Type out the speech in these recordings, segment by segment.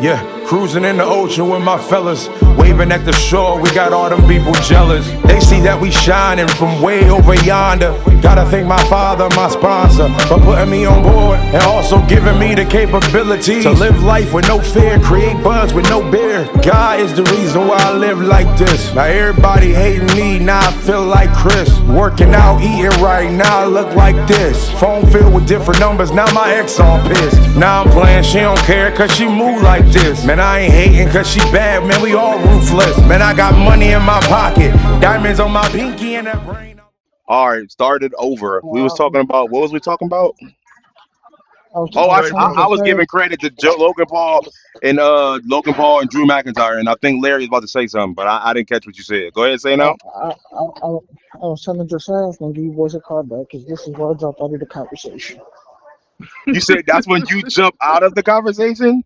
Yeah, cruising in the ocean with my fellas, waving at the shore, we got all them people jealous. They see that we shining from way over yonder. Gotta thank my father, my sponsor, for putting me on board and also giving me the capability to live life with no fear, create buzz with no beer. God is the reason why I live like this. Now everybody hating me, now I feel like Chris. Working out, eating right, now I look like this. Phone filled with different numbers, now my ex all pissed. Now I'm playing, she don't care cause she move like this. Man, I ain't hating cause she bad, man, we all ruthless. Man, I got money in my pocket, diamonds on my pinky and that brain. All right, started over. We was talking about what was we talking about? Oh, Right. I was giving credit to Logan Paul and Logan Paul and Drew McIntyre, and I think Larry was about to say something, but I didn't catch what you said. Go ahead and say I, now. I was telling Josiah I was gonna give you boys a call back because this is where I dropped out of the conversation. You said that's when you jump out of the conversation,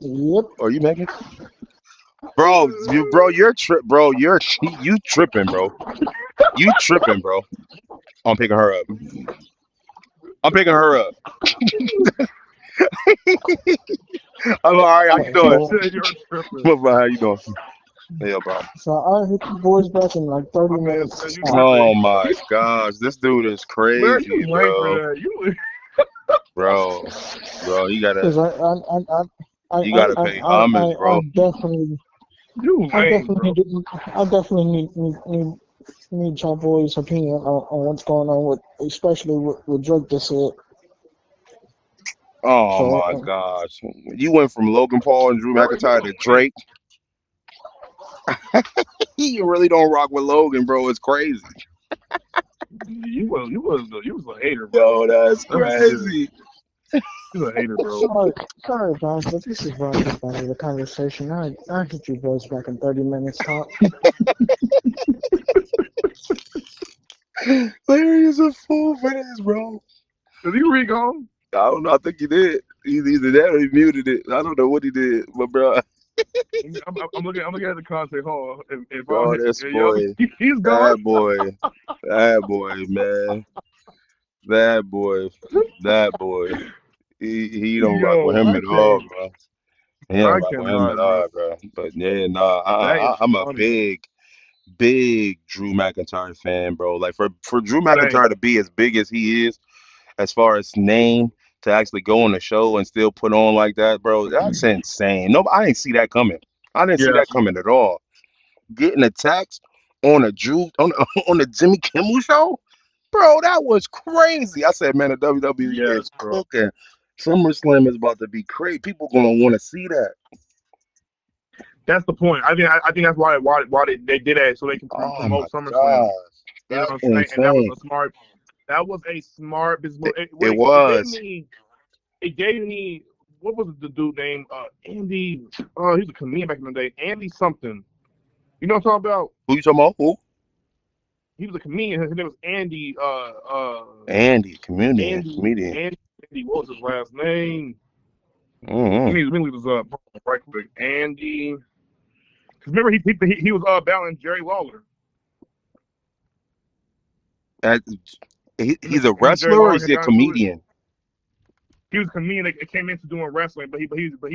Yep. or you making, you tripping, bro. You tripping, bro. I'm picking her up. I'm picking her up. I'm all right. How you doing? So Said you're tripping. How you doing? Yeah, bro. so I'll hit you boys back in like 30 My man minutes. said you Oh tripping. my gosh, this dude is Larry, you crazy, lame for bro. that. You Bro, bro, Because you gotta pay homage, I bro. definitely you I lame, definitely bro. need your boys' opinion on what's going on with especially with Drake this said. Oh So my gosh, you went from Logan Paul and Drew Larry, you McIntyre a to lame. Drake. You really don't rock with Logan, bro. It's crazy. You was a hater, bro. Yo, that's That's what you did. crazy. You was a hater, bro. sorry guys, but this is where I dropped out of the conversation. I hit you boys back in 30 minutes top. Larry is a fool for this, bro. Did he re-gone? I don't know. I think he did. He's either that or he muted it. I don't know what he did, but bro, I'm looking at the content. Hold on. If I, bro, this yo, boy, he's gone. that boy, that boy, man, that boy, that boy. He don't rock with Yo, him at all, bro. He don't I rock with him at cannot, bro. all, bro. But yeah, nah, That is I'm a funny. big Drew McIntyre fan, bro. Like for Drew Same. McIntyre to be as big as he is, as far as name, to actually go on the show and still put on like that, bro, that's insane. No, I didn't see that coming. I didn't see Yeah. that coming at all. Getting attacked on a Drew on the Jimmy Kimmel show, bro, that was crazy. I said, man, the WWE Yes, is bro. cooking. SummerSlam is about to be crazy. People gonna want to see that. That's the point. I think that's why they did that so they can Oh my promote SummerSlam. gosh, You know what that's I'm saying? And insane. that was a smart business move. It, it was. It gave me what was the dude name? Andy. He was a comedian back in the day. Andy something. You know what I'm talking about? Who you talking about? Who? He was a comedian. His name was Andy. Andy, comedian, Andy. comedian. Andy. What was his last name? Mm-hmm. Let me look this up right quick. Andy. Cause remember he was battling Jerry Lawler. He's a Him and Jerry wrestler or Lawler is had he a got into it. comedian? He was a comedian that came into doing wrestling, but he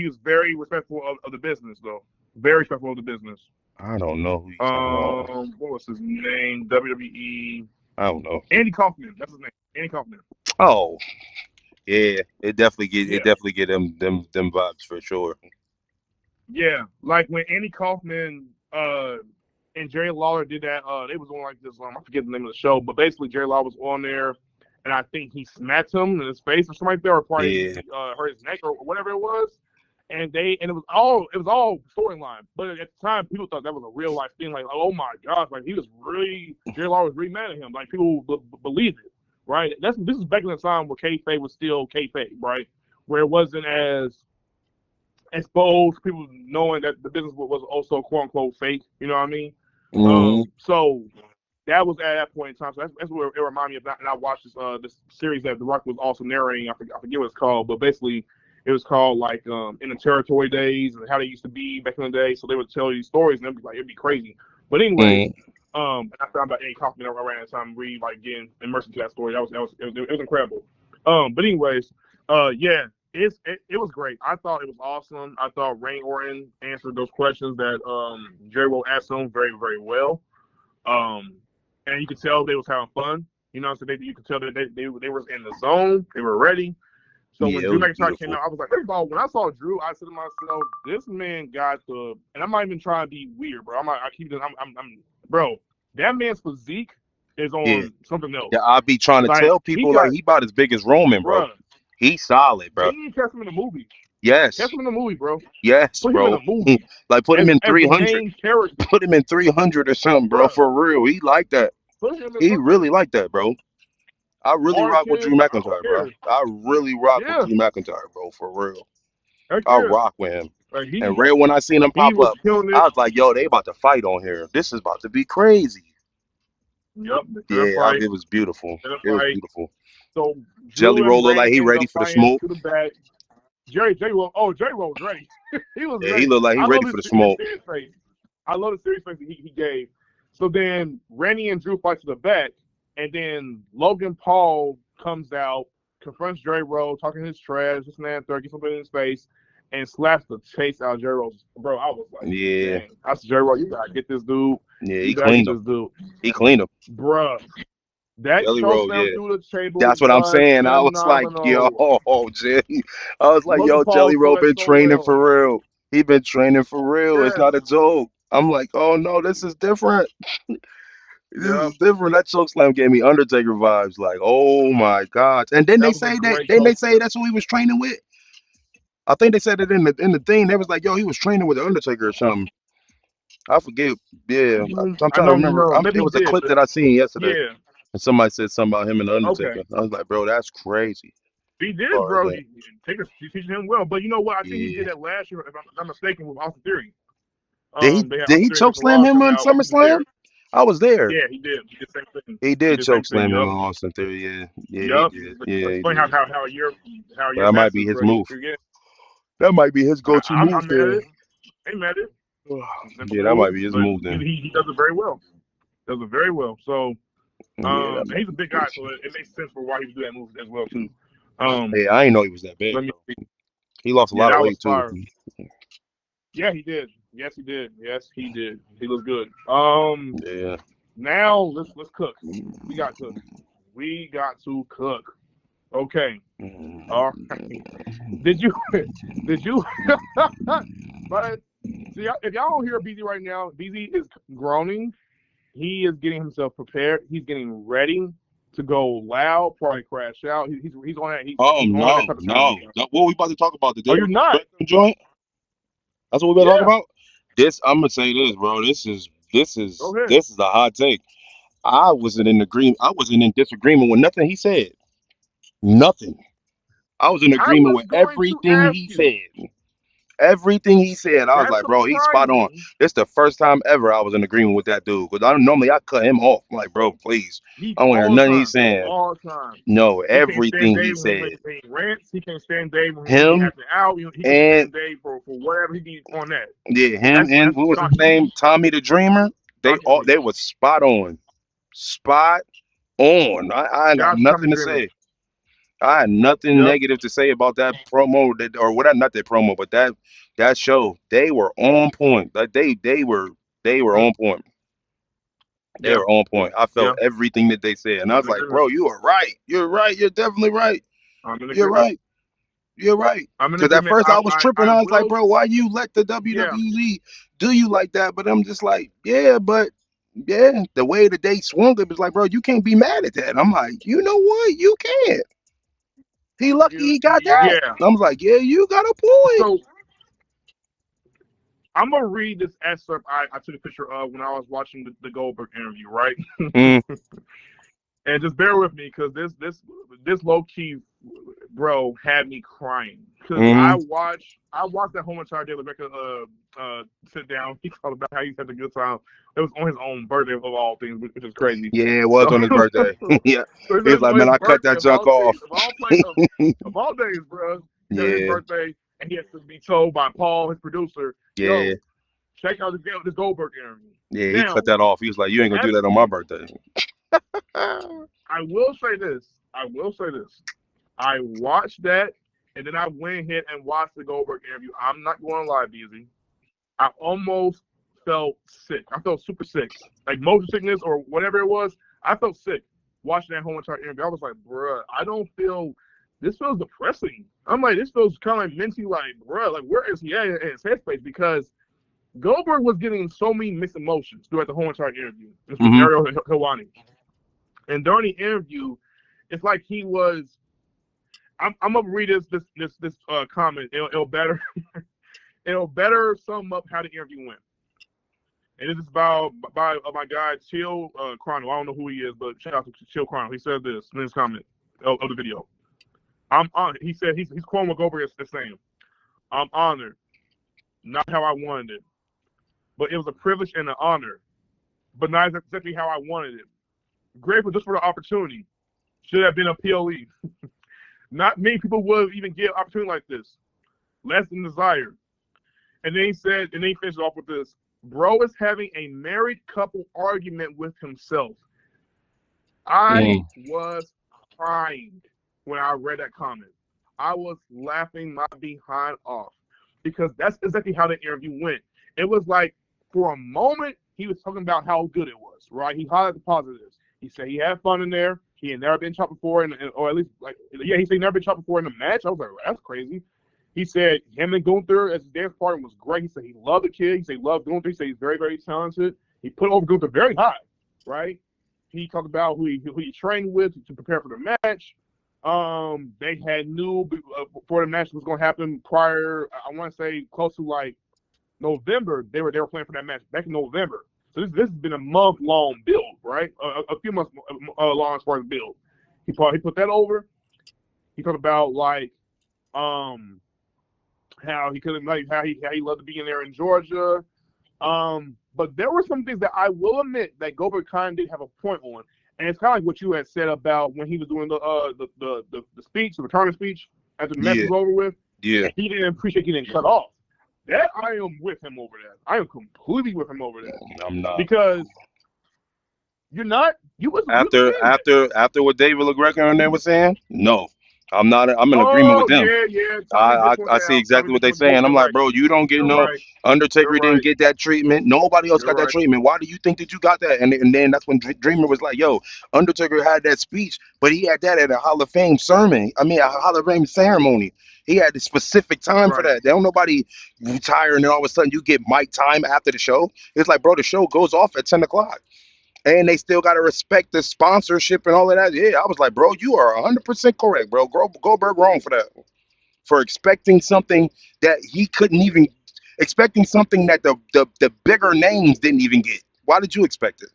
was very respectful of the business though. Very respectful of the business. I don't know who you talking about. What was his name? WWE. I don't know. Andy Kaufman. That's his name. Andy Kaufman. Oh, yeah, it Yeah. definitely get them vibes for sure. Yeah. Like when Andy Kaufman and Jerry Lawler did that, they was on like this. I forget the name of the show, but basically Jerry Lawler was on there, and I think he smacked him in his face or something like that, or probably Yeah, hurt his neck or whatever it was. And it was all storyline. But at the time, people thought that was a real life thing. Like, oh my gosh, like Jerry Lawler was really mad at him. Like people believed it, right? This is back in the time where kayfabe was still kayfabe, right? Where it wasn't as exposed, people knowing that the business was also quote unquote fake. You know what I mean? hmm So that was at that point in time. So that's where it reminded me of that. And I watched this series that The Rock was also narrating. I forget what it's called, but basically it was called like in the territory days and how they used to be back in the day. So they would tell you stories and it'd be crazy. But anyways, and I found out Andy Kaufman around that time, really like getting immersed into that story. It was incredible. But anyways, yeah. It was great. I thought it was awesome. I thought Randy Orton answered those questions that Jerry Will asked him very, very well. And you could tell they was having fun. You know, so you could tell that they were in the zone. They were ready. So when Yeah, it Drew was McIntyre came beautiful. out, I was like, first of all, when I saw Drew, I said to myself, this man got the, and I'm not even trying to be weird, bro. Bro, that man's physique is Yeah, on something else. yeah. I be trying to Like tell he people like got, he about as big as Roman, bro. bro. He's solid, They bro. need to cast him in a movie. Yes, Cast him in a movie, bro. yes, Put him in bro. a movie Like put him in as the 300. main character, Put him in 300 or something, bro. bro. For real, he like that. Put him in He really something. like that, bro. I really rock with Drew Arcus, I don't McIntyre, bro. care. I really rock with Yeah, Drew McIntyre, bro. For real, heck I yeah. rock with him. Like And right when I seen him he pop was up, killing I it. was like, yo, they about to fight on here. This is about to be crazy. Yep, Yeah, fair fight. it was beautiful. Fair It was fight. beautiful. So Jelly Drew and Roll look like Randy he ended ready up for the fighting smoke. to the back. Jerry was ready. He was Yeah, he ready. looked like he I ready love for the his smoke. serious face. I love the serious face that he gave. So then Randy and Drew fight to the back, and then Logan Paul comes out, confronts Jerry Rowe, talking his trash, this and that, third, gets something in his face, and slaps the chase out of Jerry Rowe. Bro, I was like, Yeah, dang. I said, Jerry Rowe, you gotta get this dude. yeah, he You gotta get cleaned him. this dude. He cleaned him. Bruh. That Jelly choke Roll, slam yeah. through the table That's what I'm was saying. I was like, yo, phenomenal. Jay. I was like, Logan yo, Paul Jelly Roll sold that been so training well. for real. He been training for real. It's Yes. not a joke. I'm like, oh no, this is different. This Yep. is different. That choke slam gave me Undertaker vibes. Like, oh my god! And then they That was a say that. great Then they choke say slam. that's who he was training with. I think they said it in the thing. They was like, yo, he was training with the Undertaker or something. I forget. Yeah, I'm I trying to know, remember. maybe It he was a did, clip but that I seen yesterday, yeah. and somebody said something about him and the Okay. Undertaker. I was like, bro, that's crazy. He As did, far as bro. that. He's teaching him well. But you know what? I think he Yeah. did that last year, if I'm not mistaken, with Austin Theory. Did he They had did Austin he Theory choke against slam Raw him coming on out with Austin Theory. SummerSlam? I was there. Yeah, he did. He did the same thing. He He did did the choke same thing. slam him Yup. on Austin Theory. Yeah, yeah, he Yup. did. Yeah, It's he funny did. how a But year that might be passes, his bro. You move. forget. That might be his go-to I'm move mad at there. it. Ain't mad at it. It's a simple Yeah, that might move, be his but move then. he does it very well. Does it very well. So Yeah, that and might he's a be big his. guy, so it makes sense for why he would do that move as well too. Um, Hey, I didn't know he was that big let me though. see. He lost a Yeah, lot of that was weight too. fire. Yeah, he did. Yes, he did. Yes, he did. He looked good. Yeah. Now let's cook. We got to cook. We got to cook. Okay. All right. Did you? Did you? But see, if y'all don't hear BZ right now, BZ is groaning. He is getting himself prepared. He's getting ready to go loud. Probably crash out. He's on that. Oh He's on that no, type of time. no. What we about to talk about? The Oh, David you're not. Beckham joint? That's what we about to talk Yeah. about? This I'm gonna say this, bro. This is Go ahead. this is a hot take. I wasn't in agreement. I wasn't in disagreement with nothing he said. Nothing. I was in I agreement was with going to everything ask he you. said. Everything he said, I was That's like, bro, he's spot on. surprising. This the first time ever I was in agreement with that dude. Because I normally I cut him off. I'm like, bro, please. He I don't hear all the nothing he's time. saying. All the time. No, He can't stand everything he Dave said. when he rants. He can't stand Dave when he Him acting out. He can't and stand Dave for whatever he be on that. yeah, him and That's what was his shocking to me. name? Tommy the Dreamer. Shocking to me. They was spot on. Spot on. I ain't got Shout out to Tommy nothing to Dreamer. say. I had nothing Yep. negative to say about that promo that, or what not that promo, but that show. They were on point. Like they were Mm, on point. They yeah. were on point. I felt Yeah. everything that they said, and I I'm was in like, bro, agreement. you are right. You're right. You're definitely right. I'm in You're agreement. right. You're right. I'm in Because at agreement. first I was tripping. I I was like, will. bro, why you let the Yeah. WWE do you like that? But I'm just like, yeah, but yeah, the way that they swung it was like, bro, you can't be mad at that. I'm like, you know what? You can't. He lucky he got that. Yeah. I was like, yeah, you got a point. So I'm gonna read this excerpt I took a picture of when I was watching the Goldberg interview, right? Mm, And just bear with me because this low key, bro, had me crying because mm, I watched that whole entire day. Rebecca sit down. He talked about how he had a good time. It was on his own birthday of all things, which is crazy. yeah, it was So, on his birthday. Yeah. so he He said was it's like, on man, his I cut birthday that junk off. of all days, bro. He said his Yeah, birthday, and he has to be told by Paul, his producer, yeah, yo, check out this Goldberg interview. yeah. He cut Now, that off. He was like, you ain't gonna do that on my birthday. I will say this. I watched that. And then I went ahead and watched the Goldberg interview. I'm not going to lie, BZ. I almost felt sick. I felt super sick. Like motion sickness or whatever it was. I felt sick watching that whole entire interview. I was like, bruh, I don't feel, this feels depressing. I'm like, this feels kind of like mentally like, bruh, like where is he at in his headspace? Because Goldberg was getting so many mixed emotions throughout the whole entire interview. This was Ariel Helwani. And during the interview, it's like he was, I'm gonna read this comment. It'll better sum up how the interview went. And this is by my guy Chill Chrono. I don't know who he is, but shout out to Chill Chrono. He said this in his comment of the video. He said he's quoting what Goldberg is saying. I'm honored, not how I wanted it, but it was a privilege and an honor, but not exactly how I wanted it. Grateful just for the opportunity. Should have been a PLE. Not many people would even get an opportunity like this. Less than desired. And then he finished off with this. Bro is having a married couple argument with himself. I was crying when I read that comment. I was laughing my behind off because that's exactly how the interview went. It was like, for a moment, he was talking about how good it was, right? He highlighted the positives. He said he had fun in there. He had never been chopped before, or at least, like, yeah, he said he never been chopped before in a match. I was like, well, that's crazy. He said him and Gunther as his dance partner was great. He said he loved the kid. He said he loved Gunther. He said he's very, very talented. He put over Gunther very high, right? He talked about who he trained with to prepare for the match. They had knew before the match was going to happen prior, I want to say close to like November. They were playing for that match back in November. So this has been a month-long build, right? A few months long as far as build. He put that over. He talked about like how he couldn't, like how he loved to be in there in Georgia. But there were some things that I will admit that Goldberg kind of did have a point on, and it's kind of like what you had said about when he was doing the speech, the returning speech after the match was over with. Yeah, he didn't appreciate getting cut off. That I am with him over that. I am completely with him over that. I'm not, because you're not. After what David LaGreca and they were saying, no. I'm not. I'm in agreement with them. Yeah. I see exactly what they're saying. I'm like, bro, you don't get Undertaker didn't get that treatment. Nobody else got that treatment. Why do you think that you got that? And then that's when Dreamer was like, yo, Undertaker had that speech, but he had that at a Hall of Fame sermon. I mean, a Hall of Fame ceremony. He had a specific time for that. There don't nobody retire and then all of a sudden you get mic time after the show. It's like, bro, the show goes off at 10 o'clock. And they still got to respect the sponsorship and all of that. Yeah, I was like, bro, you are 100% correct, bro. Goldberg wrong for that. For expecting something that he couldn't even, expecting something that the bigger names didn't even get. Why did you expect it?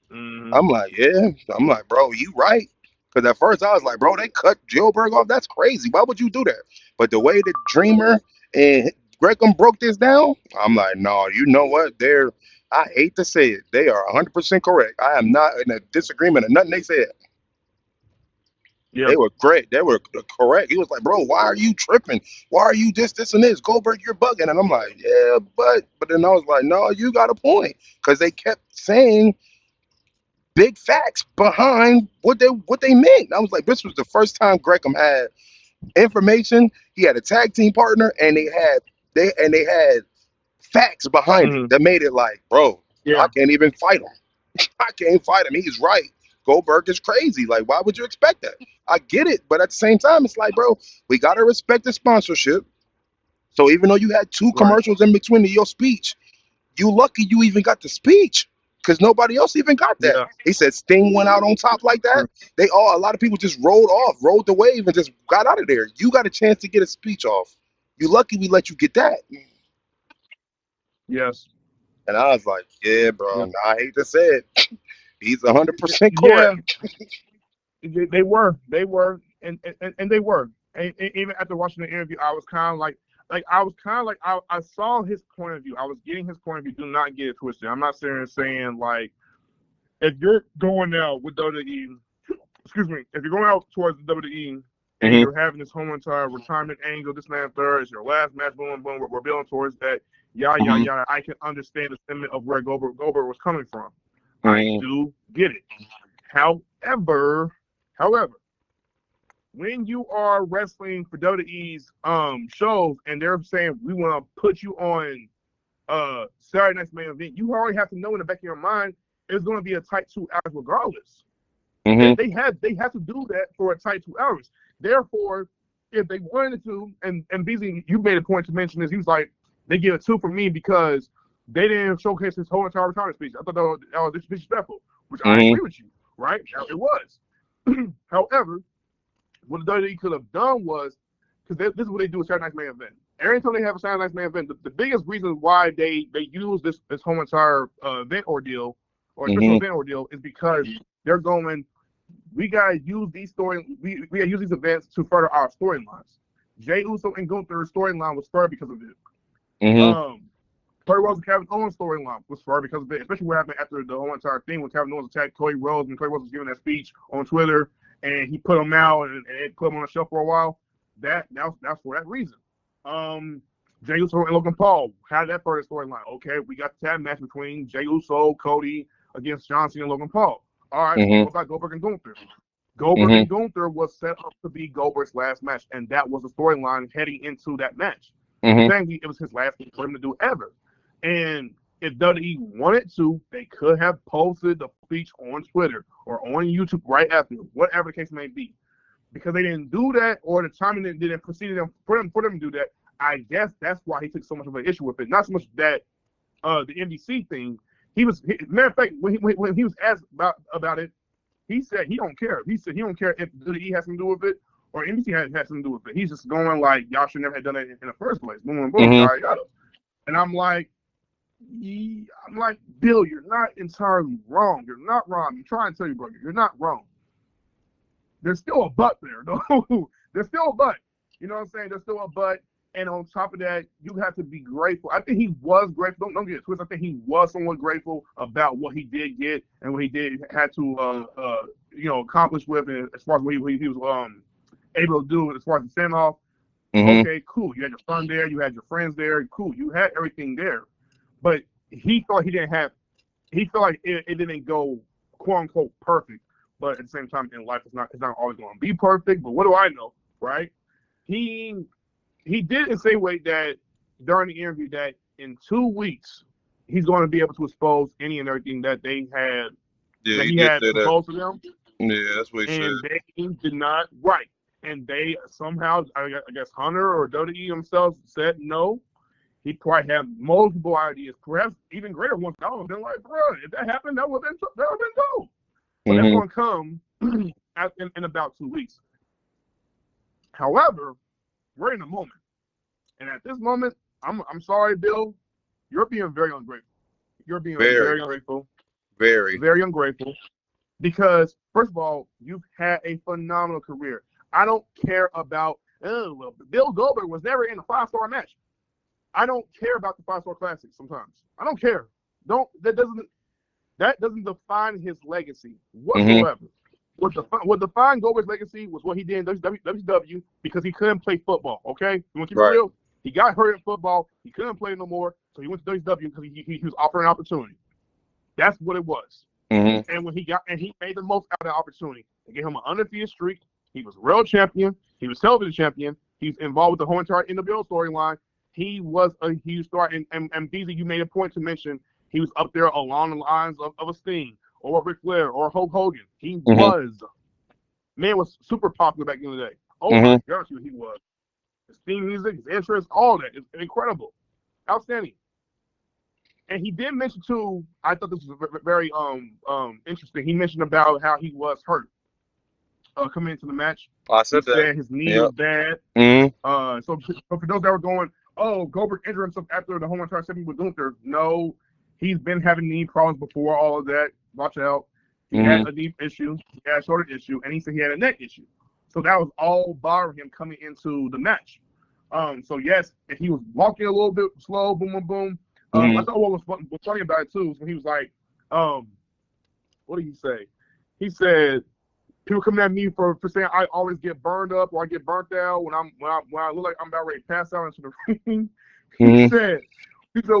I'm like, yeah. I'm like, bro, you right. Because at first I was like, bro, they cut Goldberg off. That's crazy. Why would you do that? But the way the Dreamer and Gresham broke this down, I'm like, no, you know what? I hate to say it. They are 100% correct. I am not in a disagreement of nothing they said. Yeah. They were great. They were correct. He was like, bro, why are you tripping? Why are you this, and this? Goldberg, you're bugging. And I'm like, yeah, but then I was like, no, you got a point. Because they kept saying big facts behind what they meant. I was like, this was the first time Gresham had information. He had a tag team partner, and they had facts behind it that made it like, bro, I can't even fight him. I can't fight him. He's right. Goldberg is crazy. Like, why would you expect that? I get it, but at the same time, it's like, bro, we gotta respect the sponsorship. So even though you had two commercials in between your speech, you lucky you even got the speech because nobody else even got that. Yeah. He said Sting went out on top like that. A lot of people just rode the wave and just got out of there. You got a chance to get a speech off. You lucky we let you get that. Yes. And I was like, yeah, bro, I hate to say it. He's 100% correct. Yeah. They were. And they were. And even after watching the interview, I was kind of like I saw his point of view. I was getting his point of view. Do not get it twisted. I'm not sitting there saying, like, if you're going out with WWE, if you're going out towards the WWE and you're having this whole entire retirement angle, this, and that, and third, it's your last match, boom, we're building towards that. Yeah. I can understand the sentiment of where Goldberg was coming from. I do get it. However, when you are wrestling for WWE's shows and they're saying we want to put you on Saturday night's main event, you already have to know in the back of your mind it's going to be a tight 2 hours regardless. Mm-hmm. They have to do that for a tight 2 hours. Therefore, if they wanted to, and BZ, you made a point to mention this. He was like, they get a 2 from me because they didn't showcase his whole entire retirement speech. I thought that was disrespectful, which I agree with you, right? It was. However, what the WWE could have done was, because this is what they do with Saturday Night's main event. Every time they have a Saturday Night's main event, the biggest reason why they use this whole entire event ordeal or special event ordeal is because they're going, we gotta use these we gotta use these events to further our storylines. Jey Uso and Gunther's storyline was further because of it. Cody Rhodes and Kevin Owens' storyline was further because of it, especially what happened after the whole entire thing when Kevin Owens attacked Cody Rhodes and Cody Rhodes was giving that speech on Twitter and he put him out and put him on the shelf for a while. That's for that reason. Jey Uso and Logan Paul, how did that further storyline? Okay, we got the tag match between Jey Uso, Cody against John Cena and Logan Paul. All right, what about Goldberg and Gunther? Goldberg and Gunther was set up to be Goldberg's last match, and that was the storyline heading into that match. It was his last thing for him to do ever. And if WWE wanted to, they could have posted the speech on Twitter or on YouTube right after, whatever the case may be. Because they didn't do that, or the timing didn't proceed them for them to do that, I guess that's why he took so much of an issue with it. Not so much that the NBC thing. Matter of fact, when he was asked about it, he said he don't care. He said he don't care if WWE has something to do with it or NBC has something to do with it. He's just going like, y'all should never have done it in the first place. Boom, boom, yada. And I'm like, Bill, you're not entirely wrong. You're not wrong. I'm trying to tell you, brother, you're not wrong. There's still a but there, though. There's still a but. You know what I'm saying? There's still a but. And on top of that, you have to be grateful. I think he was grateful. Don't get it twisted. I think he was somewhat grateful about what he did get and what he had to accomplish with it as far as what he was able to do as far as the send off. Okay, cool. You had your son there. You had your friends there. Cool. You had everything there. But he thought he felt like it didn't go quote unquote perfect. But at the same time, in life, it's not always going to be perfect. But what do I know, right? He did insinuate that during the interview that in 2 weeks he's going to be able to expose any and everything that they had. Yeah, that he had proposed to them. Yeah, that's what he said. And they did not. Right. And they somehow, I guess Hunter or WWE themselves said no. He probably had multiple ideas, perhaps even greater ones. I would have been like, bro, if that happened, that would have been dope. But that's going to come in about 2 weeks. However, we're in a moment. And at this moment, I'm sorry, Bill, you're being very ungrateful. You're being very ungrateful. Very ungrateful. Because, first of all, you've had a phenomenal career. I don't care about, Bill Goldberg was never in a 5-star match. I don't care about the 5-star classics sometimes. I don't care. That doesn't define his legacy whatsoever. What defined Goldberg's legacy was what he did in WCW because he couldn't play football. Okay, you want to keep it real? He got hurt in football. He couldn't play no more, so he went to WCW because he was offered an opportunity. That's what it was. And when he made the most out of that opportunity. They gave him an undefeated streak. He was world champion. He was television champion. He's involved with the whole entire NWO storyline. He was a huge star. And BZ, you made a point to mention he was up there along the lines of a Sting or Ric Flair or Hulk Hogan. He was super popular back in the day. Oh my gosh, he was. His theme music, his interest, all that. It's incredible. Outstanding. And he did mention too, I thought this was very interesting. He mentioned about how he was hurt coming into the match. I said that. Said his knee was bad. So for those that were going, oh, Goldberg injured himself after the whole entire segment with Gunther. No, he's been having knee problems before all of that. Watch out. He had a knee issue. He had a shoulder issue. And he said he had a neck issue. So that was all bothering him coming into the match. So yes, if he was walking a little bit slow, boom, boom, boom. I thought what was funny about it too is when he was like, what did he say? He said, people coming at me for saying I always get burned up or I get burnt out when I look like I'm about ready to pass out into the ring. He said,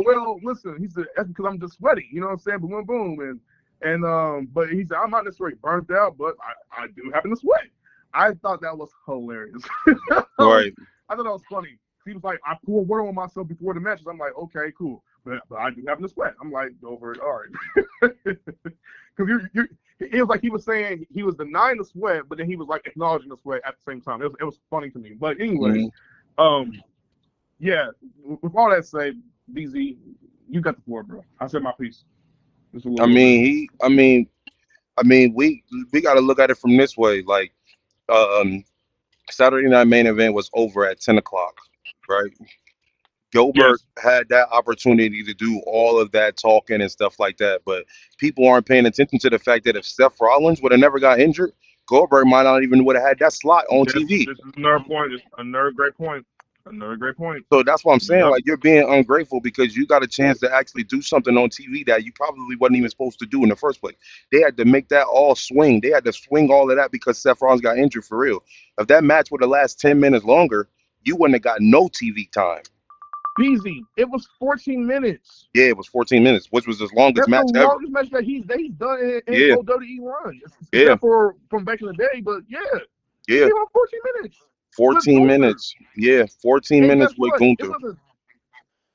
well, listen, he said, that's because I'm just sweaty, you know what I'm saying? Boom, boom, boom. And but he said, I'm not necessarily burnt out, but I do happen to sweat. I thought that was hilarious. Right. I thought that was funny. He was like, I poured water on myself before the matches. I'm like, okay, cool. But I do having a sweat. I'm like, go over it. All right. Because it was like he was saying he was denying the sweat, but then he was like acknowledging the sweat at the same time. It was funny to me. But anyway, yeah, with all that said, DZ, you got the floor, bro. I said my piece. I mean, we got to look at it from this way. Like, Saturday Night Main Event was over at 10 o'clock, right? Gilbert had that opportunity to do all of that talking and stuff like that, but people aren't paying attention to the fact that if Seth Rollins would have never got injured, Goldberg might not even would have had that slot on TV. This is another point. Another great point. Another great point. So that's what I'm saying. Like, you're being ungrateful because you got a chance to actually do something on TV that you probably wasn't even supposed to do in the first place. They had to make that all swing. They had to swing all of that because Seth Rollins got injured for real. If that match would have lasted 10 minutes longer, you wouldn't have got no TV time. Easy. It was 14 minutes. Yeah, it was 14 minutes, which was his longest match ever. That's the longest match that he's done in his whole WWE run. Except for from back in the day, but yeah. Yeah. 14 minutes. 14 minutes. Yeah, 14 minutes with Gunther.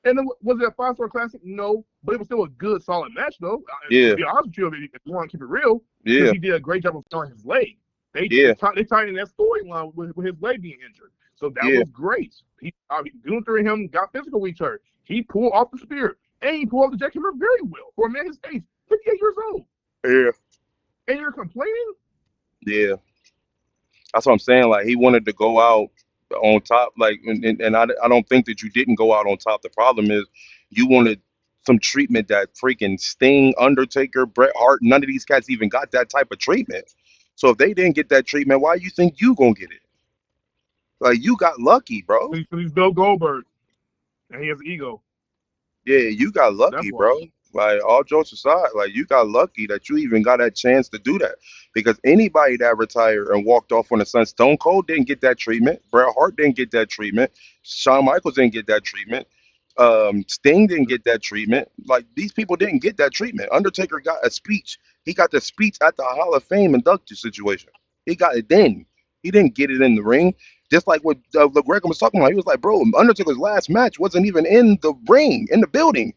And was it a 5-star classic? No, but it was still a good, solid match, though. Yeah. To be honest with you, if you want to keep it real, yeah, he did a great job of throwing his leg. They tied in that storyline with his leg being injured. So that was great. Gunther and him got physical with each other. He pulled off the spear, and he pulled off the jackhammer very well for a man his age, 58 years old. Yeah. And you're complaining? Yeah. That's what I'm saying. Like, he wanted to go out on top. Like, and I don't think that you didn't go out on top. The problem is you wanted some treatment that freaking Sting, Undertaker, Bret Hart, none of these cats even got that type of treatment. So if they didn't get that treatment, why you think you gonna get it? Like, you got lucky, bro. He's Bill Goldberg, and he has ego. Yeah, you got lucky, bro. Like, all jokes aside, like, you got lucky that you even got that chance to do that. Because anybody that retired and walked off on the sun, Stone Cold didn't get that treatment. Bret Hart didn't get that treatment. Shawn Michaels didn't get that treatment. Sting didn't get that treatment. Like, these people didn't get that treatment. Undertaker got a speech. He got the speech at the Hall of Fame inductee situation. He got it then. He didn't get it in the ring. Just like what Greg was talking about. He was like, bro, Undertaker's last match wasn't even in the ring, in the building.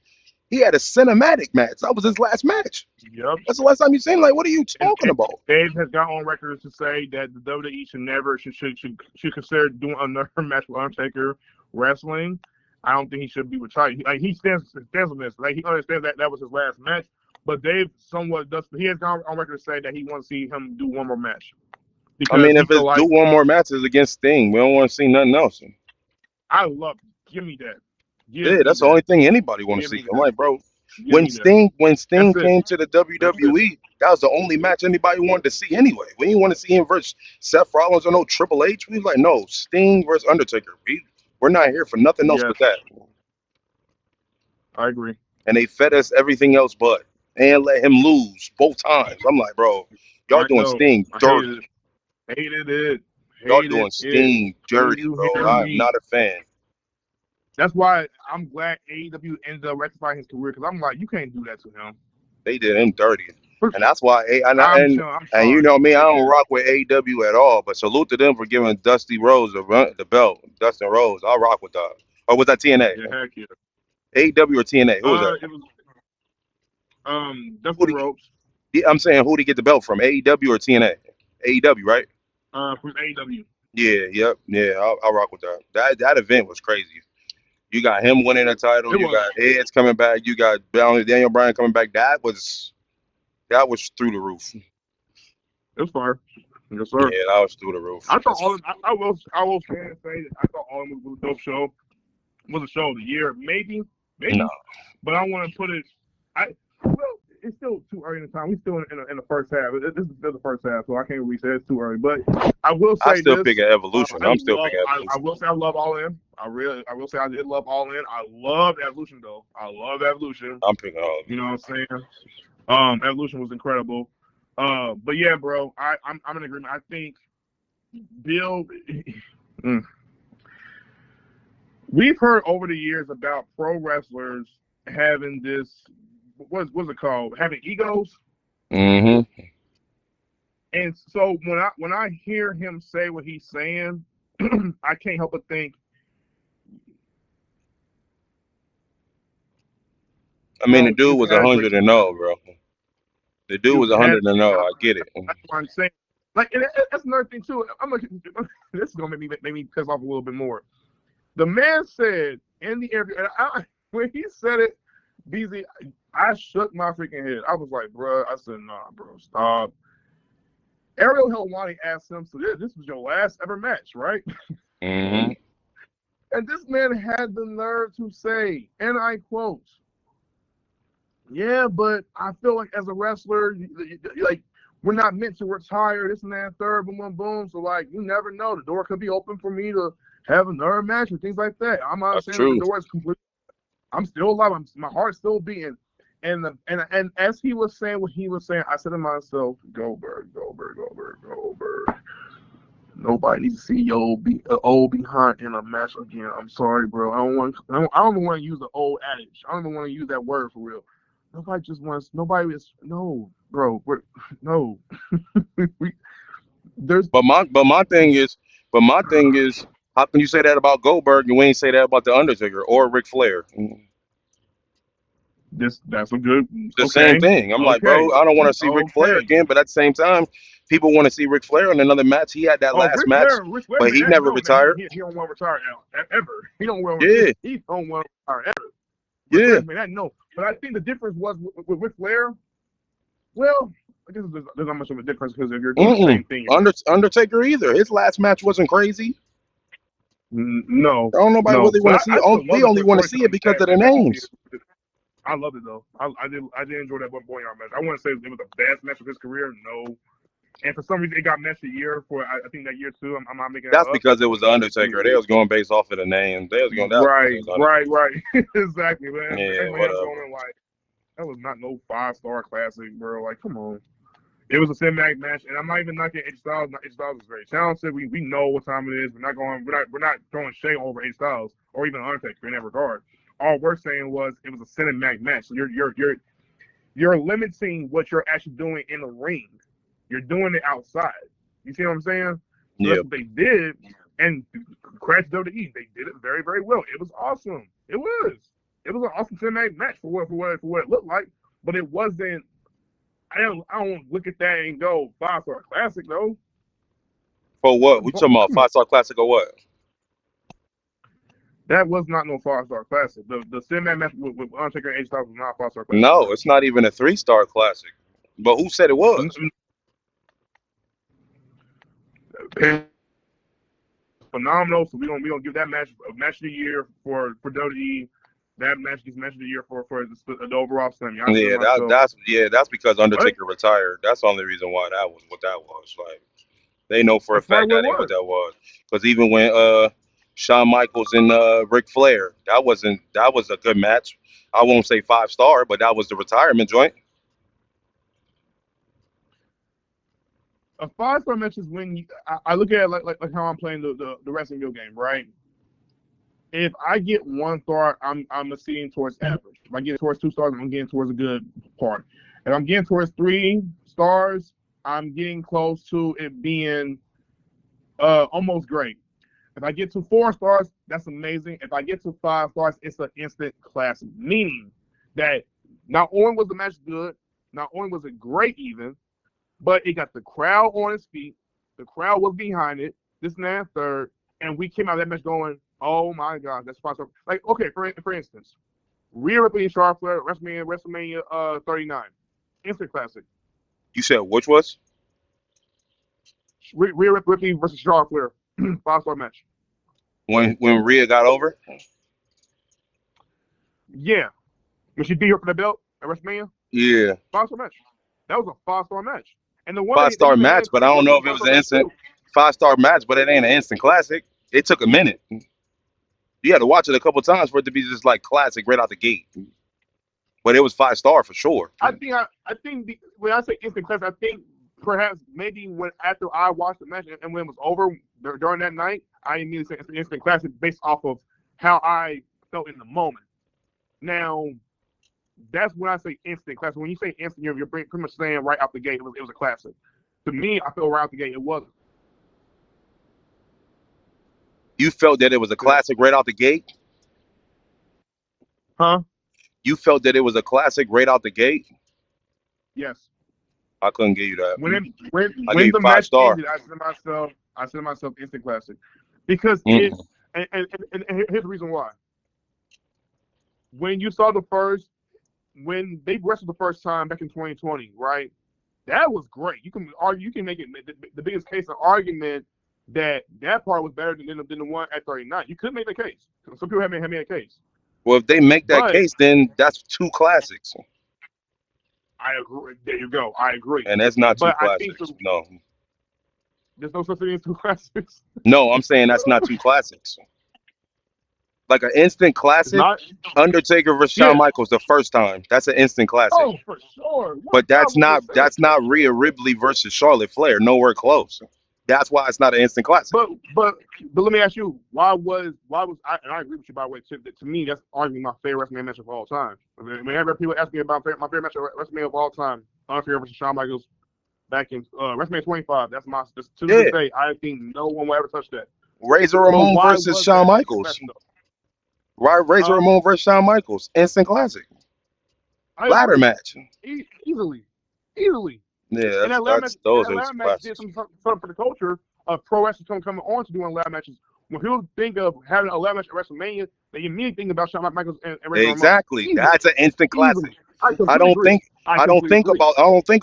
He had a cinematic match. That was his last match. Yep. That's the last time you've seen. Like, what are you talking about? Dave has got on record to say that the WWE should consider doing another match with Undertaker wrestling. I don't think he should be retired. Like, he stands on this. Like, he understands that was his last match. But Dave somewhat does. He has gone on record to say that he wants to see him do one more match. I mean, if it's do one more match is against Sting, we don't want to see nothing else. I love it. Give me that. That's the only thing anybody want to see. I'm like, bro, when Sting came to the WWE, that was the only match anybody wanted to see anyway. We didn't want to see him versus Seth Rollins or no Triple H. We was like, no, Sting versus Undertaker. We're not here for nothing else but that. I agree. And they fed us everything else but, and let him lose both times. I'm like, bro, y'all doing Sting dirty. Hated it. Y'all doing Sting dirty, bro. I'm not a fan. That's why I'm glad AEW ended up rectifying his career, because I'm like, you can't do that to him. They did him dirty. And that's why, and you know me, I don't rock with AEW at all, but salute to them for giving Dusty Rhodes the belt. Dustin Rhodes, I'll rock with that. Or was that TNA? Yeah, heck yeah. AEW or TNA? Who was that? It was, Dustin Rhodes. Yeah, I'm saying, who did he get the belt from? AEW or TNA? AEW, right? From AEW. Yeah, I'll rock with that. That event was crazy. You got him winning a title. You got Edge coming back. You got Daniel Bryan coming back. That was through the roof. It was fire. Yes, sir. Yeah, that was through the roof. I thought I will say that I thought All In was a dope show. Was a show of the year, maybe. No. But I want to put it. It's still too early in the time. We're still in the first half. This is still the first half, so I can't really say it's too early. But I will say I still pick Evolution. I'm still picking Evolution. I will say I love All In. I will say I did love All In. I love Evolution though. I love Evolution. I'm picking All In. You know what I'm saying? Evolution was incredible. But yeah, bro, I'm in agreement. I think Bill. We've heard over the years about pro wrestlers having this. What's it called? Having egos. Mm-hmm. And so when I hear him say what he's saying, I can't help but think. I mean, the dude You've was had great. 100-0, bro. The dude was You've had. 100-0. I get it. That's what I'm saying. Like, and that's another thing too. I'm like, this is gonna make me piss off a little bit more. The man said in the interview, and when he said it, BZ, I shook my freaking head. I was like, bro, I said, nah, bro, stop. Ariel Helwani asked him, so this was your last ever match, right? Mm-hmm. And this man had the nerve to say, and I quote, yeah, but I feel like as a wrestler, like, we're not meant to retire, this and that, third, boom, boom, boom. So, like, you never know. The door could be open for me to have another match or things like that. I'm not saying the door is complete. I'm still alive. My heart's still beating. And as he was saying what he was saying, I said to myself, Goldberg. Nobody needs to see your old behind in a match again. I'm sorry, bro. I don't even want to use the old adage. I don't even want to use that word for real. No, bro. No. But my thing is, how can you say that about Goldberg and we ain't say that about the Undertaker or Ric Flair? That's a good. The same thing. I'm like, bro, I don't want to see Ric Flair again, but at the same time, people want to see Ric Flair in another match. He had that last match, Ric Flair, but he never retired. He don't want to retire ever. He don't want. Yeah. He don't want to retire ever. Yeah. Flair, no. But I think the difference was with Ric Flair. Well, I guess there's not much of a difference because if you're doing the same thing. Undertaker either. His last match wasn't crazy. No. Don't nobody really want to see it. We only want to see it because of the names. I loved it though. I did enjoy that one Boyard match. I wouldn't say it was the best match of his career. No. And for some reason, it got match of the year for I think that year too. I'm not making that's because it was the Undertaker. They was going based off of the name. They was going right. Exactly, man. Yeah, whatever. Like, that was not no 5-star classic, bro. Like, come on. It was a cinematic match, and I'm not even knocking H Styles. H Styles is very talented. We know what time it is. We're not throwing shade over H Styles or even Undertaker in that regard. All we're saying was it was a cinematic match. So you're limiting what you're actually doing in the ring. You're doing it outside. You see what I'm saying? So that's what they did. And credit to WWE, they did it very, very well. It was awesome. It was an awesome cinematic match for what it looked like. But it wasn't. I don't look at that and go 5-star classic though. For what? We talking about 5-star classic or what? That was not no 5-star classic. The cinematic match with Undertaker and H Styles was not a 5-star classic. No, it's not even a 3-star classic. But who said it was? Phenomenal. So we gonna give that match a match of the year for WWE. That match gets match of the year for the overall slam. That's because Undertaker retired. That's the only reason why that was what that was. Like, they know for a fact that ain't what that was. Because even when Shawn Michaels and Ric Flair, that was a good match. I won't say 5-star, but that was the retirement joint. A 5-star match is when I look at it like how I'm playing the wrestling video game, right? If I get 1 star, I'm acceding towards average. If I get towards 2 stars, I'm getting towards a good part. If I'm getting towards 3 stars, I'm getting close to it being almost great. If I get to 4 stars, that's amazing. If I get to 5 stars, it's an instant classic. Meaning that not only was the match good, not only was it great even, but it got the crowd on its feet. The crowd was behind it. This and that, third. And we came out of that match going, oh my God, that's 5-star. Like, okay, for instance, Rhea Ripley and Charlotte Flair, WrestleMania 39. Instant classic. You said which was? Rhea Ripley versus Charlotte Flair. 5-star match. When Rhea got over? Yeah. When she beat her for the belt at WrestleMania? Yeah. 5-star match. That was a 5-star match. And the one 5-star match, but I don't know if it was an instant 5-star match, but it ain't an instant classic. It took a minute. You had to watch it a couple times for it to be just like classic right out the gate. But it was 5-star for sure. I think when I say instant classic, I think perhaps maybe after I watched the match and when it was over during that night, I immediately said instant classic based off of how I felt in the moment. Now, that's when I say instant classic. When you say instant, you're pretty much saying right out the gate it was a classic. To me, I feel right out the gate, it wasn't. You felt that it was a classic right out the gate? Huh? You felt that it was a classic right out the gate? Yes. I couldn't give you that. I gave When you the 5 match star. ended, I said to myself, instant classic, because Mm-mm. and here's the reason why. When you saw when they wrestled the first time back in 2020, right? That was great. You can argue, you can make it the biggest case of argument that part was better than the one at 39. You could make the case. Some people have made a case. Well, if they make that But case, then that's 2 classics. I agree. There you go. I agree. And that's not 2 But I think classics. No. there's no such thing as two classics. No, I'm saying that's not 2 classics. Like an instant It's classic, not. Undertaker versus Shawn Yeah. Michaels the first time. That's an instant classic. Oh, for sure. But that's 1000%. not Rhea Ripley versus Charlotte Flair. Nowhere close. That's why it's not an instant classic. But let me ask you, why was I, and I agree with you, by the way, to me that's arguably my favorite WrestleMania match of all time. I mean, whenever people ask me about my favorite match of WrestleMania of all time, Undertaker versus Shawn Michaels back in WrestleMania 25, that's to this day, I think no one will ever touch that. Razor Ramon why versus was Shawn that Michaels. match, though? Right, Razor Ramon versus Shawn Michaels. Instant classic. I Ladder agree. match. Easily. Yeah, And that ladder match, those that are ladder match did classics. something for the culture of pro wrestling coming on to doing ladder matches. When people think of having a ladder match at WrestleMania, they immediately think about Shawn Michaels and Razor Ramon. Exactly. Easily. That's an instant classic. Easily. I I don't think I don't think agree.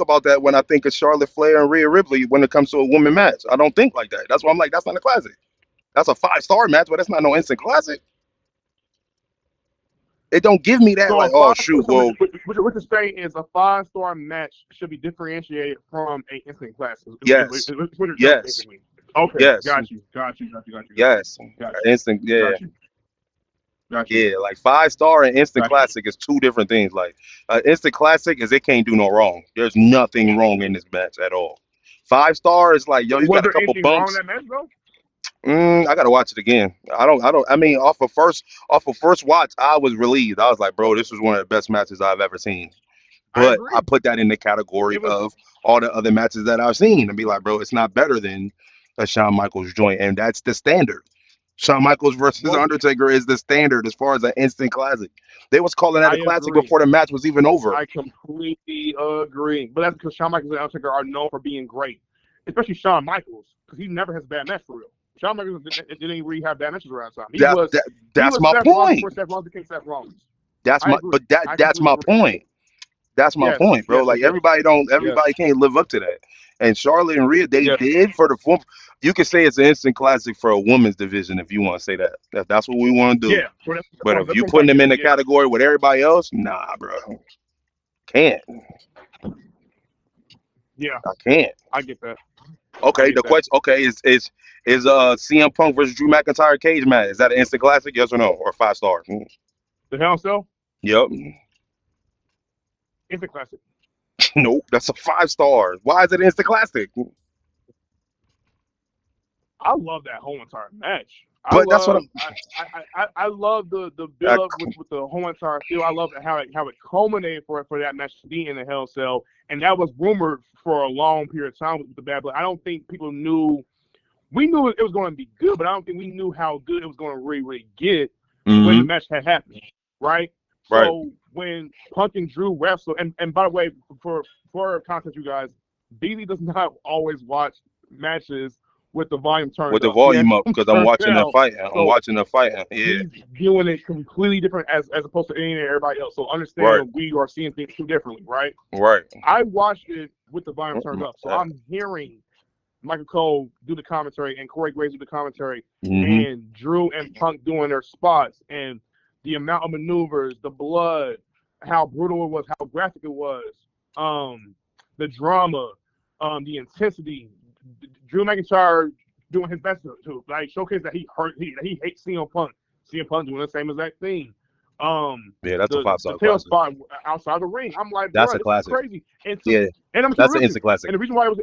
about that when I think of Charlotte Flair and Rhea Ripley when it comes to a woman match. I don't think like that. That's why I'm like, that's not a classic. That's a 5-star match, but that's not no instant classic. It don't give me that So like, oh shoot, well, what you're saying is a 5-star match should be differentiated from an instant classic. Yes. Yes. Yes. Okay. Yes. Got you. Yes. Got you. Instant, yeah. Got you. Yeah, like 5-star and instant Gotcha. classic is 2 different things. Like instant classic is it can't do no wrong. There's nothing wrong in this match at all. 5-star is like, yo, you Was got a there couple anything wrong bumps. in that match though? I gotta watch it again. I mean, off of first watch, I was relieved. I was like, bro, this was one of the best matches I've ever seen. But I put that in the category of all the other matches that I've seen and be like, bro, it's not better than a Shawn Michaels joint, and that's the standard. Shawn Michaels versus Undertaker is the standard as far as an instant classic. They was calling that a classic before the match was even over. I completely agree. But that's because Shawn Michaels and Undertaker are known for being great, especially Shawn Michaels, because he never has a bad match for real. Shawn Michaels didn't really have bad matches around time. That's my point. Seth Rollins became Seth Rollins. That's my point. That's my point, bro. Like everybody can't live up to that. And Charlotte and Rhea, they did for the form. You can say it's an instant classic for a women's division if you want to say that. If that's what we want to do. Yeah. But if you putting them in the category with everybody else, nah, bro. Can't. Yeah. I can't. I get that. Okay, the question. Okay, is CM Punk versus Drew McIntyre cage match? Is that an instant classic? Yes or no? Or 5 stars? The Hell in a Cell? Yep. Instant classic. Nope, that's a 5 star. Why is it instant classic? I love that whole entire match. But that's what I love the build up with the whole entire feel. I love how it culminated for that match to be in the Hell in a Cell, and that was rumored for a long period of time with the Bad Blood. I don't think people knew. We knew it was going to be good, but I don't think we knew how good it was going to really get when the match had happened. Right. So when Punk and Drew wrestled, and by the way, for context, you guys, BD does not always watch matches with the volume turned up. With the volume up, because I'm watching the fight. I'm watching the fight. Yeah. He's viewing it completely different as opposed to any and everybody else. So understand we are seeing things too differently, right? Right. I watched it with the volume turned up, so I'm hearing Michael Cole do the commentary and Corey Graves do the commentary, and Drew and Punk doing their spots, and the amount of maneuvers, the blood, how brutal it was, how graphic it was, the drama, the intensity. Drew McIntyre doing his best to like showcase that he hates CM Punk. CM Punk doing the same exact thing. That's a 5 star. The tail spot outside the ring. I'm like, that's a classic. Crazy. And that's an instant classic. And the reason why it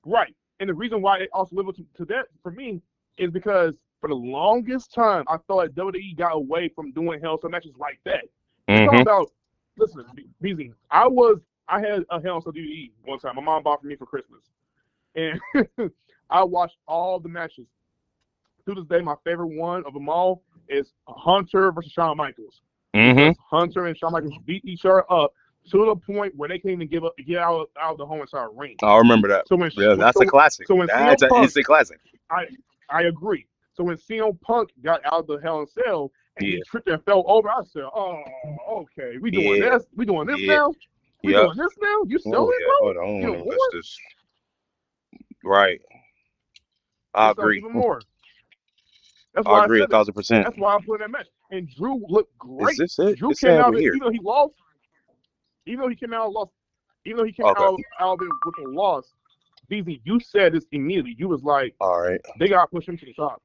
was and the reason why it also lived to that for me is because for the longest time I thought WWE got away from doing Hell in a Cell matches like that. Talking about, listen, BZ, I had a Hell in a Cell DVD one time. My mom bought for me for Christmas. And I watched all the matches. To this day, my favorite one of them all is Hunter versus Shawn Michaels. Because Hunter and Shawn Michaels beat each other up to the point where they can't even get out of the homicide ring. I remember that. So when That's a classic. So when That's CM an Punk, instant classic. I agree. So when CM Punk got out of the Hell in a Cell and Yeah. he tripped and fell over, I said, "Oh, okay, we doing Yeah. this. We doing this Yeah. now. We Yep. doing this now. You still Oh in, yeah. bro? Hold on. You Hold on. more? Let's just. Right. I It's agree. even more. That's I why I agree said it. 1,000%. That's why I put in that match. And Drew looked Is great. this it? Drew It's came saying out we're of it, here. even though he lost. Even though he came out lost. Even though he came Okay. out of it with a loss. BZ, you said this immediately. You was like, All right. they gotta push him to the top.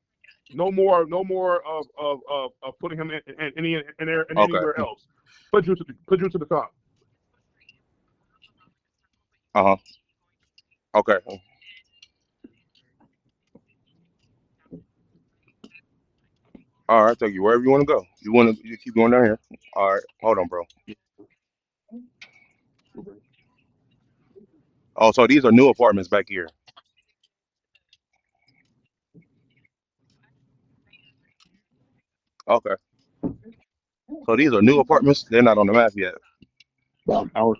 No more of putting him in anywhere else. Put Drew to the top. Okay. All right. Take you wherever you want to go. You keep going down here. All right. Hold on, bro. Oh, so these are new apartments back here. Okay. So these are new apartments. They're not on the map yet. Hour.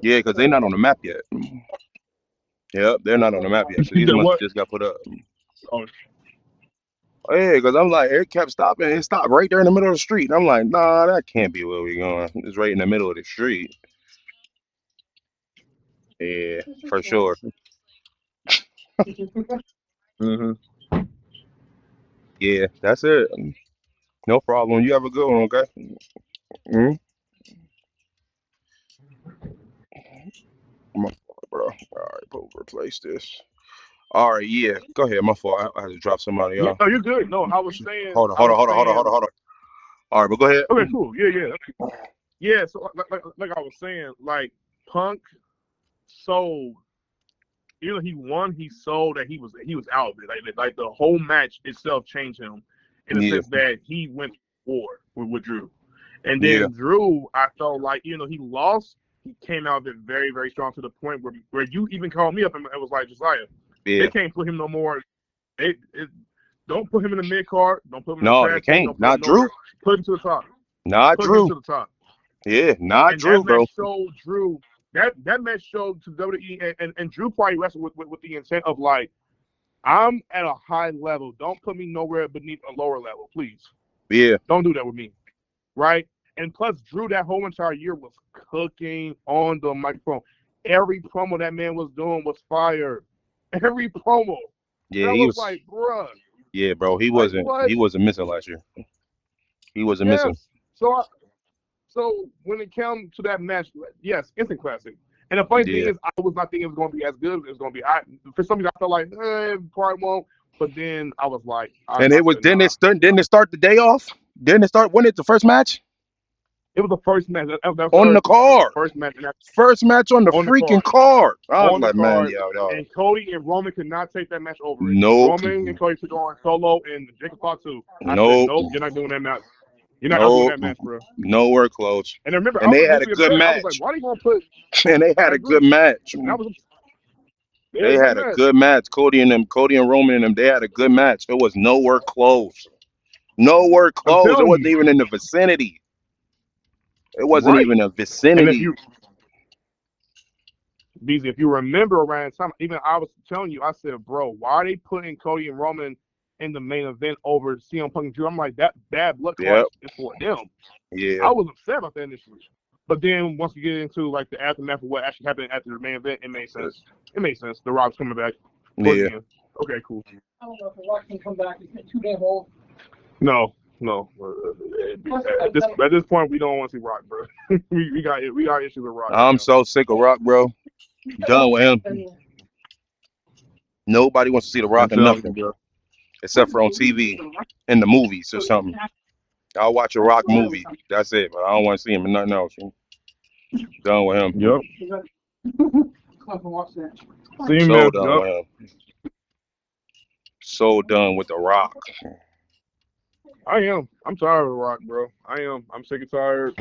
Yeah, because they're not on the map yet. Yep, they're not on the map yet. So You these said must what? just got put up. Oh, Yeah, because I'm like, it kept stopping. It stopped right there in the middle of the street. And I'm like, nah, that can't be where we're going. It's right in the middle of the street. Yeah, for sure. Yeah, that's it. No problem. You have a good one, okay? Mm-hmm. My fault, bro. All right, we'll replace this. All right, yeah. Go ahead. My fault. I had to drop somebody yeah, off. no, you're good. No, I was saying. Hold on, hold on, hold on, hold on, hold on, hold on. All right, but go ahead. Okay, cool. Yeah. So like I was saying, like Punk sold. Even though he won, he sold that he was out of it. Like the whole match itself changed him in the Yeah, sense that he went to war with Drew. And yeah, then Drew, I felt like, he lost, he came out of it very, very strong to the point where you even called me up and it was like, Josiah, yeah. they can't put him no more. Don't put him in the mid card. Don't put him in the No, they tag team. can't. Don't put Not him nowhere. Drew. Put him to the top. Not Put him Drew. to the top. Yeah, not And Drew, that bro. match showed Drew. That match showed to WWE and Drew probably wrestled with the intent of like, I'm at a high level. Don't put me nowhere beneath a lower level, please. Yeah, Don't do that with me, right? And plus, Drew that whole entire year was cooking on the microphone. Every promo that man was doing was fire. Every promo. yeah. And I He was was. like, bruh, Yeah, bro. He like wasn't. what? He wasn't missing last year. He wasn't missing. Yes. So when it comes to that match, yes, instant classic. And the funny thing Yeah. is, I was not thinking it was going to be as good as it was going to be. For some reason, I felt like, probably won't. But then I was like, I And it was. said, nah. Didn't it start the day off? Didn't it start? When it the first match It was the first match. That was the on other the thing. It was the card? first match First match on the on the freaking card. card. I was On the like, man, card. yo. And Cody and Roman could not take that match over it. Nope. Roman and Cody took on Solo and Jacob Fox too. I said, Nope. nope, you're not doing that match. You're not doing Nope. that match, bro. Nowhere close. And I remember, I And they was had a initially good upset. I was like, match. why are you going to put? And they had I a good agree. match. And I was. They had a good match. Cody and Roman and them. They had a good match. It was nowhere close. Nowhere I'm close. It telling wasn't you, even in the vicinity. It wasn't right? even a And if vicinity. you, BZ, if you remember around the time, even I was telling you, I said, bro, why are they putting Cody and Roman in the main event over CM Punk and Drew? I'm like, that bad blood Yep. clot is for them. Yeah. I was upset about that initially. But then once we get into like the aftermath of what actually happened after the main event, it made sense. It made sense. The Rock's coming back. Yeah. Okay, cool. I don't know if the Rock can come back. He's been too damn old. No. At this point, we don't want to see Rock, bro. we got issues with Rock. I'm so sick of Rock, bro. Done with him. Nobody wants to see The Rock in nothing, except for on TV, in the movies or something. I'll watch a Rock movie. That's it. But I don't want to see him in nothing else. Done with him. Yep. See him, So man. done Yep. with him. So done with The Rock. I am. I'm tired of The Rock, bro. I am. I'm sick and tired.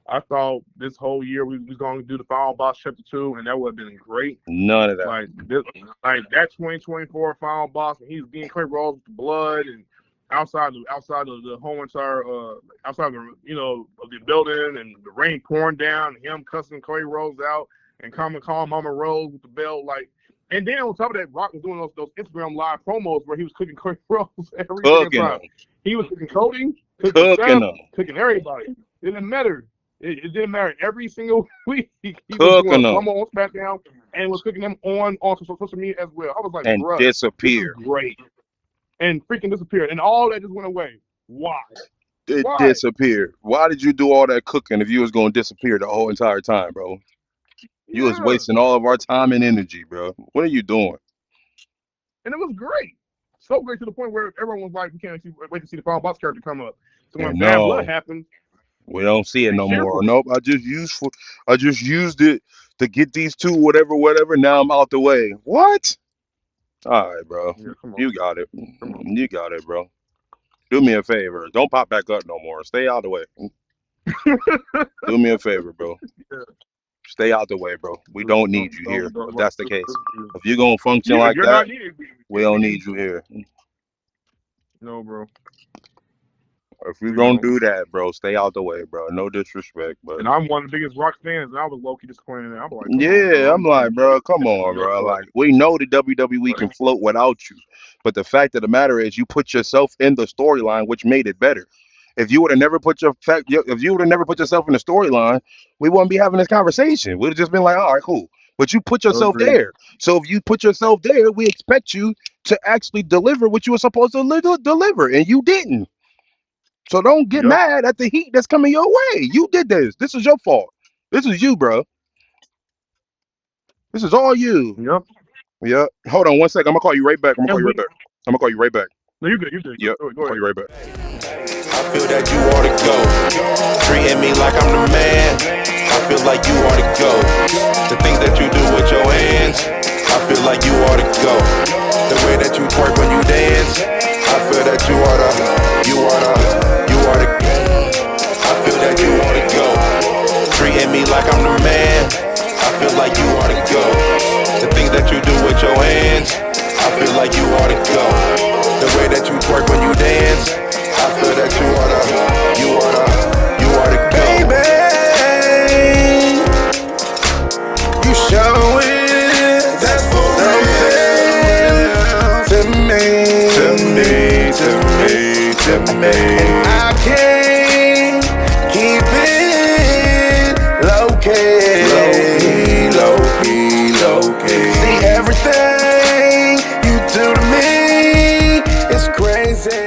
I thought this whole year we was going to do the Final Boss Chapter 2, and that would have been great. None of that. Like that 2024 Final Boss, and he's getting Clay Rose with the blood and outside of the whole entire outside of the of the building and the rain pouring down, and him cussing Clay Rose out and calling Mama Rose with the belt, like. And then on top of that, Rock was doing those Instagram live promos where he was cooking Clay Rose every single time. He was cooking Cody, cooking everybody. It didn't matter. It didn't matter. Every single week he was doing a promo on SmackDown and was cooking them on social media as well. I was like, and bruh, disappeared. This is great. And freaking disappeared. And all that just went away. Why? It disappeared. Why did you do all that cooking if you was going to disappear the whole entire time, bro? You was wasting all of our time and energy, bro. What are you doing? And it was great. So great to the point where everyone was like, we can't wait to see the Final Boss character come up. So when Bad Blood happened, we don't see it no more. Nope. I just used it to get these two, whatever. Now I'm out the way. What? All right, bro. Yeah, you got it. You got it, bro. Do me a favor. Don't pop back up no more. Stay out the way. Do me a favor, bro. Yeah. Stay out the way, bro. We don't need you here. If that's the case. If you're going to function like that, we don't need you here. No, bro. If you're going to do that, bro, stay out the way, bro. No disrespect, but. And I'm one of the biggest Rock fans, and I was low-key disappointed. I'm like, I'm like, bro, come on, bro. Like, we know the WWE can float without you. But the fact of the matter is you put yourself in the storyline, which made it better. If you would have never put yourself in the storyline, we wouldn't be having this conversation. We'd have just been like, all right, cool. But you put yourself there. So if you put yourself there, we expect you to actually deliver what you were supposed to deliver, and you didn't. So don't get mad at the heat that's coming your way. You did this. This is your fault. This is you, bro. This is all you. Yep. Hold on 1 second. I'm gonna call you right back. I'm gonna call you right back. No, you good. Yep. Go ahead. Call you right back. I feel that you ought to go. Treating me like I'm the man. I feel like you ought to go. The things that you do with your hands, I feel like you ought to go. The way that you twerk when you dance, I feel that you ought to go. I feel that you ought to go. Treating me like I'm the man. I feel like you ought to go. The things that you do with your hands, I feel like you ought to go. The way that you twerk when you dance, I feel that you ought to go. Baby, you showing that's for real to me. And I can't keep it low key. See, everything you do to me is crazy.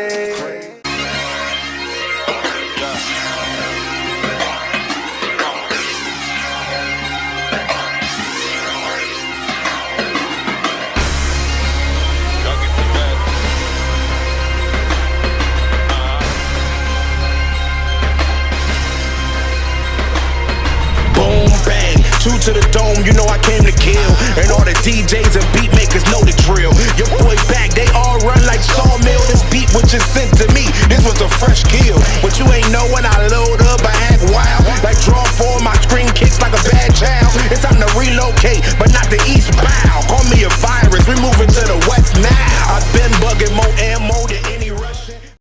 Two to the dome, you know I came to kill. And all the DJs and beat makers know the drill. Your boy back, they all run like sawmill. This beat was just sent to me, this was a fresh kill. But you ain't know when I load up, I act wild. Like draw four, my screen kicks like a bad child. It's time to relocate, but not the eastbound. Call me a fire